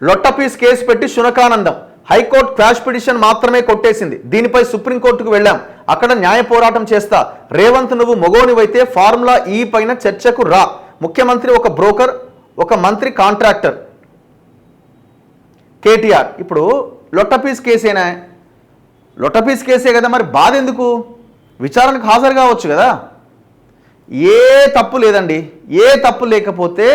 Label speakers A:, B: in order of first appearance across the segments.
A: లొట్టపీస్ case పెట్టి శునకానందం. High court quash petition మాత్రమే కొట్టేసింది. దీనిపై సుప్రీంకోర్టుకు వెళ్ళాం, అక్కడ న్యాయ పోరాటం చేస్తా. రేవంత్ నువ్వు మొగోనివైతే ఫార్ములా ఈ పైన చర్చకు రా. ముఖ్యమంత్రి ఒక బ్రోకర్, ఒక మంత్రి కాంట్రాక్టర్. కేటీఆర్ ఇప్పుడు లొట్టపీస్ కేసేనా? లొట్టపీస్ కేసే కదా, మరి బాధ ఎందుకు? విచారణకు హాజరు కావచ్చు కదా. ఏ తప్పు లేదండి. ఏ తప్పు లేకపోతే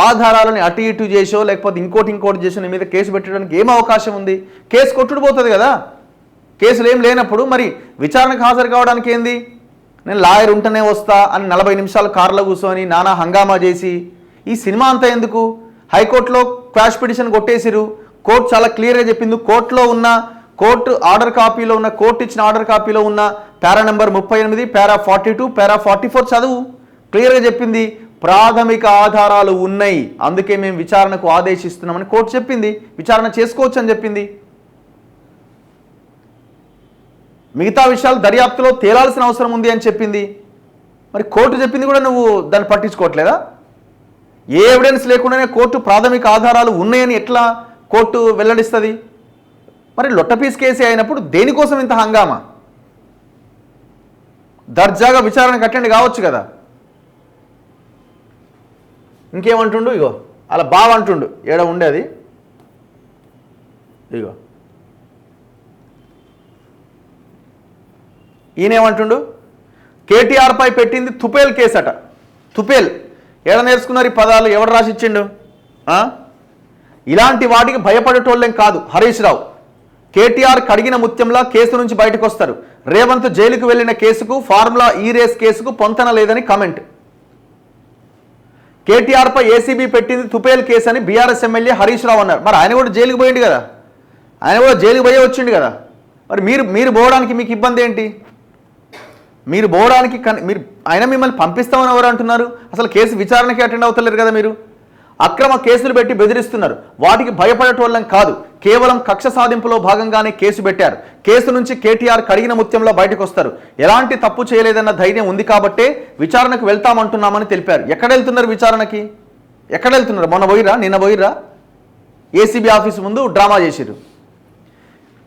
A: ఆధారాలను అటు ఇటు చేసో లేకపోతే ఇంకోటి చేసో నీ మీద కేసు పెట్టడానికి ఏం అవకాశం ఉంది? కేసు కొట్టుడు పోతుంది కదా. కేసులు ఏం లేనప్పుడు మరి విచారణకు హాజరు కావడానికి ఏంది? నేను లాయర్ ఉంటేనే వస్తా అని 40 నిమిషాలు కారులో కూర్చొని నానా హంగామా చేసి ఈ సినిమా అంతా ఎందుకు? హైకోర్టులో క్వాష్ పిటిషన్ కొట్టేసిరు. కోర్టు చాలా క్లియర్గా చెప్పింది. కోర్టులో ఉన్న కోర్టు ఆర్డర్ కాపీలో ఉన్న కోర్టు ఇచ్చిన ఆర్డర్ కాపీలో ఉన్న పారా నెంబర్ 38, పారా 42, పారా 44 చదువు. క్లియర్గా చెప్పింది ప్రాథమిక ఆధారాలు ఉన్నాయి, అందుకే మేము విచారణకు ఆదేశిస్తున్నామని కోర్టు చెప్పింది. విచారణ చేసుకోవచ్చు అని చెప్పింది. మిగతా విషయాలు దర్యాప్తులో తేలాల్సిన అవసరం ఉంది అని చెప్పింది. మరి కోర్టు చెప్పింది కూడా నువ్వు దాన్ని పట్టించుకోవట్లేదా? ఏ ఎవిడెన్స్ లేకుండానే కోర్టు ప్రాథమిక ఆధారాలు ఉన్నాయని ఎట్లా కోర్టు వెల్లడిస్తుంది? మరి లొట్టపీస్ కేసే అయినప్పుడు దేనికోసం ఇంత హంగామా? దర్జాగా విచారణకు అటెండ్ కావచ్చు కదా. ఇంకేమంటుండు? ఇగో అలా బావ అంటుండు. ఏడ ఉండేది ఇగో ఈయనేమంటుండు? కేటీఆర్పై పెట్టింది తుపేల్ కేసట. తుపేల్ ఏడ నేర్చుకున్నారు ఈ పదాలు? ఎవడు రాసిచ్చిండు? ఇలాంటి వాటికి భయపడేటోళ్ళేం కాదు. హరీష్ రావు కేటీఆర్ కడిగిన ముత్యంలా కేసు నుంచి బయటకు వస్తారు. రేవంత్ జైలుకు వెళ్లిన కేసుకు ఫార్ములా ఈ రేస్ కేసుకు పొంతన లేదని కామెంట్. కేటీఆర్ పై ఏసీబీ పెట్టింది తుపేల్ కేసు అని బీఆర్ఎస్ ఎమ్మెల్యే హరీష్ రావు అన్నారు. మరి ఆయన కూడా జైలుకు పోయింది కదా. ఆయన కూడా జైలుకు పోయే వచ్చిండు కదా. మరి మీరు పోవడానికి మీకు ఇబ్బంది ఏంటి? మీరు పోవడానికి మీరు ఆయన మిమ్మల్ని పంపిస్తామని ఎవరు అంటున్నారు? అసలు కేసు విచారణకి అటెండ్ అవుతలేరు కదా. మీరు అక్రమ కేసులు పెట్టి బెదిరిస్తున్నారు. వాటికి భయపడేటోళ్ళం కాదు. కేవలం కక్ష సాధింపులో భాగంగానే కేసు పెట్టారు. కేసు నుంచి కేటీఆర్ కడిగిన ముత్యంలో బయటకు వస్తారు. ఎలాంటి తప్పు చేయలేదన్న ధైర్యం ఉంది కాబట్టే విచారణకు వెళ్తామంటున్నామని తెలిపారు. ఎక్కడ వెళ్తున్నారు విచారణకి? ఎక్కడ వెళ్తున్నారు? మొన్న పోయిరా, నిన్న పోయిరా? ఏసీబీ ఆఫీస్ ముందు డ్రామా చేసిరు.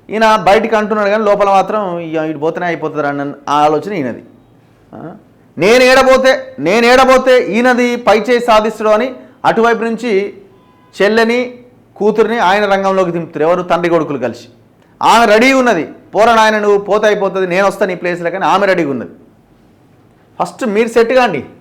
A: ఈయన బయటికి అంటున్నాడు కానీ లోపల మాత్రం ఇటు పోతేనే అయిపోతుంది అన్న ఆలోచన ఈయనది. నేనేడబోతే ఈయనది పై చేయి సాధిస్తుడు అని అటువైపు నుంచి చెల్లెని కూతురిని ఆయన రంగంలోకి దింపుతారు. ఎవరు? తండ్రి కొడుకులు కలిసి. ఆమె రెడీగా ఉన్నది. పోరాడు ఆయన, నువ్వు పోతే అయిపోతుంది, నేను వస్తాను ఈ ప్లేస్లో, కానీ ఆమె రెడీగా ఉన్నది. ఫస్ట్ మీరు సెట్ కాండి.